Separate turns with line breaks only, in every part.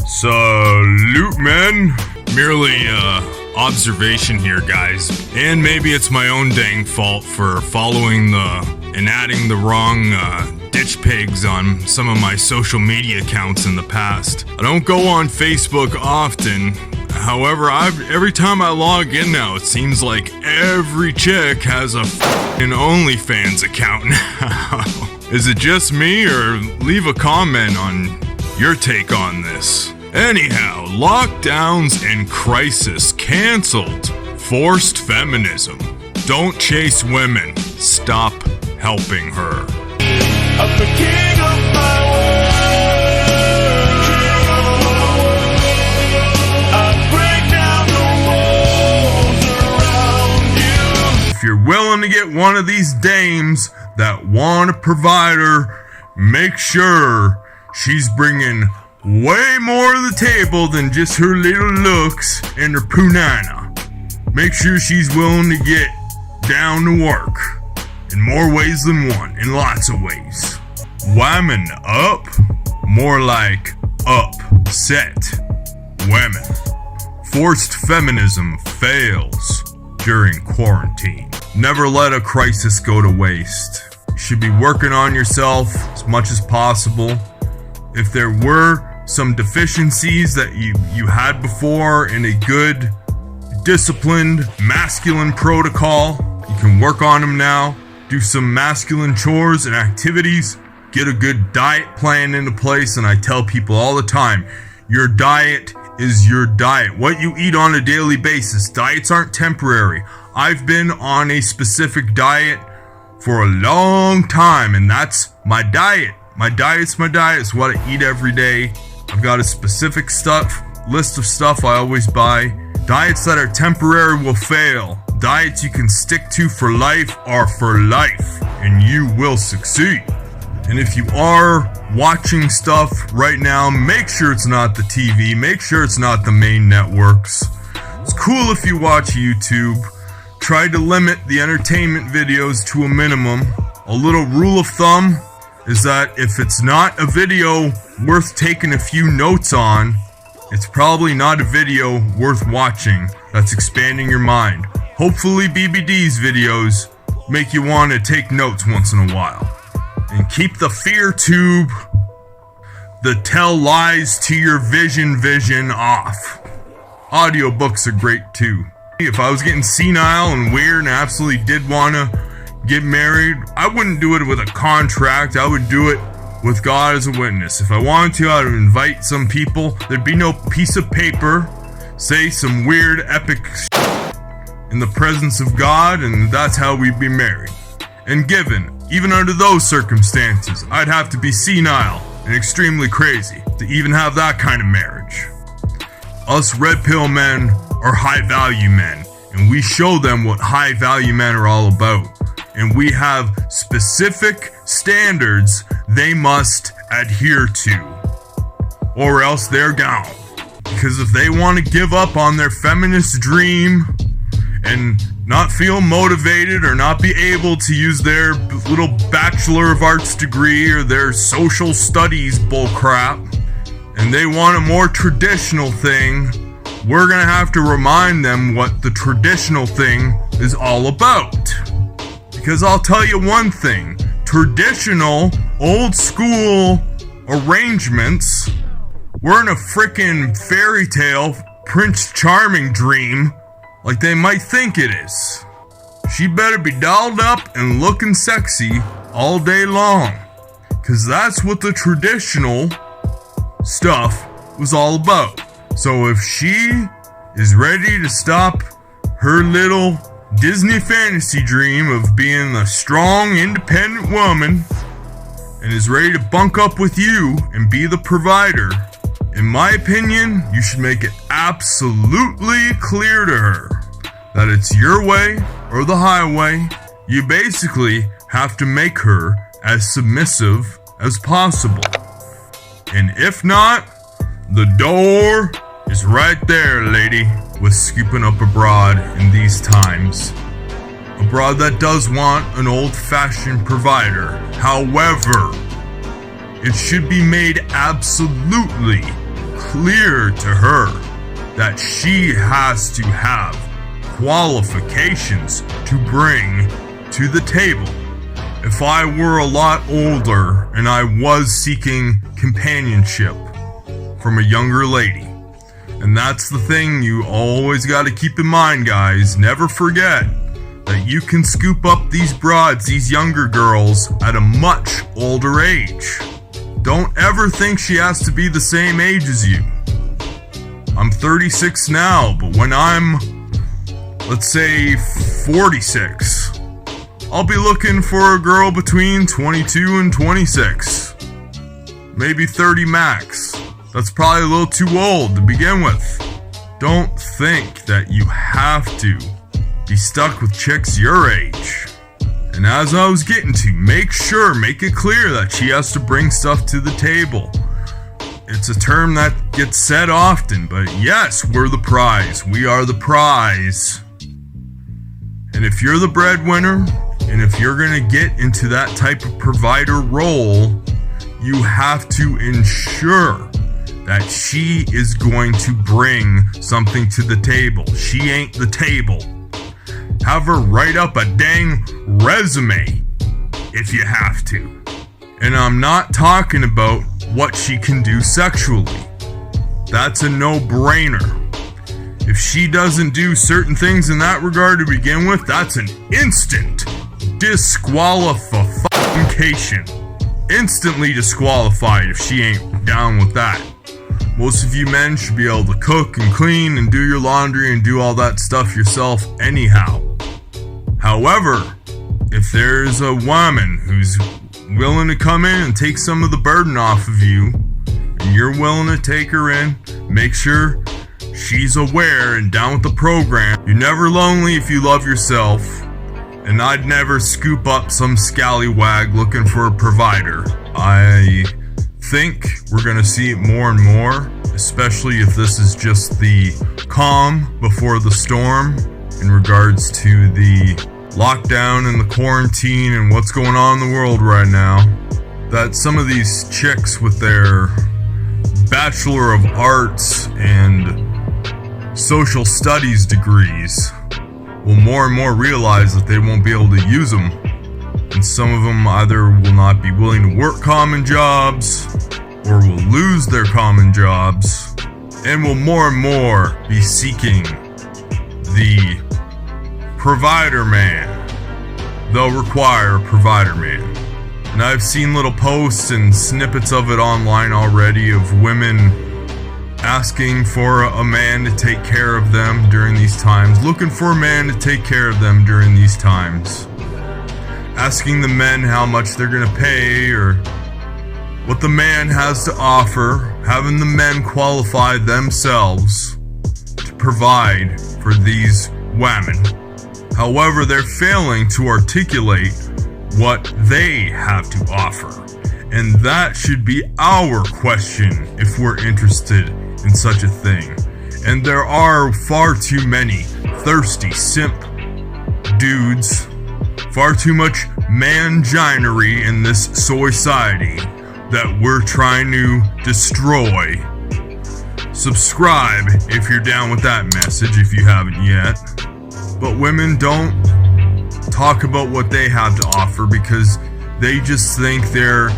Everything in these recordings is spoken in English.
Salute, men. Merely, observation here, guys. And maybe it's my own dang fault for following and adding the wrong, ditch pigs on some of my social media accounts in the past. I don't go on Facebook often. However, every time I log in now, it seems like every chick has a f***ing OnlyFans account now. Is it just me, or leave a comment on your take on this? Anyhow, lockdowns and crisis canceled. Forced feminism. Don't chase women. Stop helping her.
I'm the king of my world. I break down the walls around you.
If you're willing to get one of these dames that want a provider, make sure she's bringing way more to the table than just her little looks and her punana. Make sure she's willing to get down to work in more ways than one, in lots of ways. Women up, more like upset women. Forced feminism fails during quarantine. Never let a crisis go to waste. You should be working on yourself as much as possible. If there were some deficiencies that you had before in a good, disciplined, masculine protocol, you can work on them now. Do some masculine chores and activities. Get a good diet plan into place. And I tell people all the time, your diet is your diet. What you eat on a daily basis. Diets aren't temporary. I've been on a specific diet for a long time, and that's my diet. My diet's my diet. It's what I eat every day. I've got a specific list of stuff I always buy. Diets that are temporary will fail. Diets you can stick to for life are for life, and you will succeed. And if you are watching stuff right now, make sure it's not the TV. Make sure it's not the main networks. It's cool if you watch YouTube. Try to limit the entertainment videos to a minimum. A little rule of thumb is that if it's not a video worth taking a few notes on, it's probably not a video worth watching that's expanding your mind. Hopefully BBD's videos make you want to take notes once in a while. And keep the fear tube, the tell lies to your vision off. Audiobooks are great too. If I was getting senile and weird and absolutely did want to get married, I wouldn't do it with a contract. I would do it with God as a witness. If I wanted to, I would invite some people. There'd be no piece of paper, say some weird epic in the presence of God, and that's how we'd be married. And given, even under those circumstances, I'd have to be senile and extremely crazy to even have that kind of marriage. Us red pill men are high value men, and we show them what high value men are all about. And we have specific standards they must adhere to, or else they're gone. Because if they want to give up on their feminist dream and not feel motivated or not be able to use their little Bachelor of Arts degree or their social studies bullcrap, and they want a more traditional thing, we're gonna have to remind them what the traditional thing is all about. Because I'll tell you one thing, traditional, old school arrangements weren't a frickin' fairy tale Prince Charming dream like they might think it is. She better be dolled up and looking sexy all day long. Cause that's what the traditional stuff was all about. So if she is ready to stop her little Disney fantasy dream of being a strong, independent woman and is ready to bunk up with you and be the provider, in my opinion, you should make it absolutely clear to her that it's your way or the highway. You basically have to make her as submissive as possible. And if not, the door is right there, lady, with scooping up a broad in these times. A broad that does want an old-fashioned provider. However, it should be made absolutely clear to her that she has to have qualifications to bring to the table. If I were a lot older and I was seeking companionship from a younger lady, and that's the thing you always got to keep in mind, guys, never forget that you can scoop up these broads, these younger girls, at a much older age. Don't ever think she has to be the same age as you. I'm 36 now, but when I'm, let's say, 46, I'll be looking for a girl between 22 and 26. Maybe 30 max. That's probably a little too old to begin with. Don't think that you have to be stuck with chicks your age. And as I was getting to, make it clear that she has to bring stuff to the table. It's a term that gets said often, but yes, we're the prize. We are the prize. And if you're the breadwinner, and if you're gonna get into that type of provider role, you have to ensure that she is going to bring something to the table. She ain't the table. Have her write up a dang resume if you have to. And I'm not talking about what she can do sexually. That's a no-brainer. If she doesn't do certain things in that regard to begin with, that's an instant disqualification. Instantly disqualified if she ain't down with that. Most of you men should be able to cook and clean and do your laundry and do all that stuff yourself anyhow. However, if there's a woman who's willing to come in and take some of the burden off of you, and you're willing to take her in, make sure she's aware and down with the program. You're never lonely if you love yourself, and I'd never scoop up some scallywag looking for a provider. I think we're gonna see it more and more, especially if this is just the calm before the storm in regards to the lockdown and the quarantine and what's going on in the world right now. That some of these chicks with their Bachelor of Arts and Social Studies degrees will more and more realize that they won't be able to use them. And some of them either will not be willing to work common jobs or will lose their common jobs and will more and more be seeking the provider man. They'll require a provider man. And I've seen little posts and snippets of it online already of women asking for a man to take care of them during these times, looking for a man to take care of them during these times, asking the men how much they're gonna pay or what the man has to offer, having the men qualify themselves to provide for these women. However, they're failing to articulate what they have to offer. And that should be our question if we're interested in such a thing. And there are far too many thirsty simp dudes, far too much manginery in this society that we're trying to destroy. Subscribe if you're down with that message if you haven't yet. But women don't talk about what they have to offer because they just think their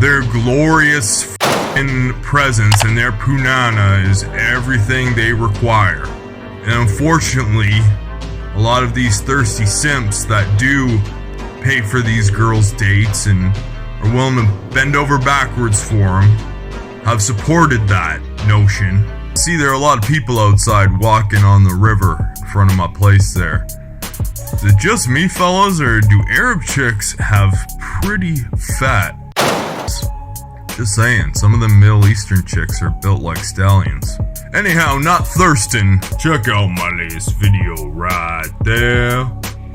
glorious f***ing presence and their punana is everything they require. And unfortunately, a lot of these thirsty simps that do pay for these girls' dates and are willing to bend over backwards for them have supported that notion. See, there are a lot of people outside walking on the river in front of my place there. Is it just me, fellas, or do Arab chicks have pretty fat ass? Just saying, some of them Middle Eastern chicks are built like stallions. Anyhow, not thirsting. Check out my latest video right there.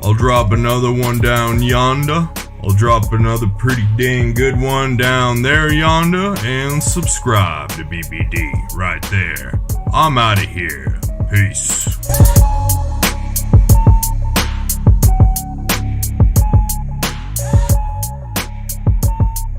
I'll drop another one down yonder. I'll drop another pretty dang good one down there yonder. And subscribe to BBD right there. I'm out of here. Peace.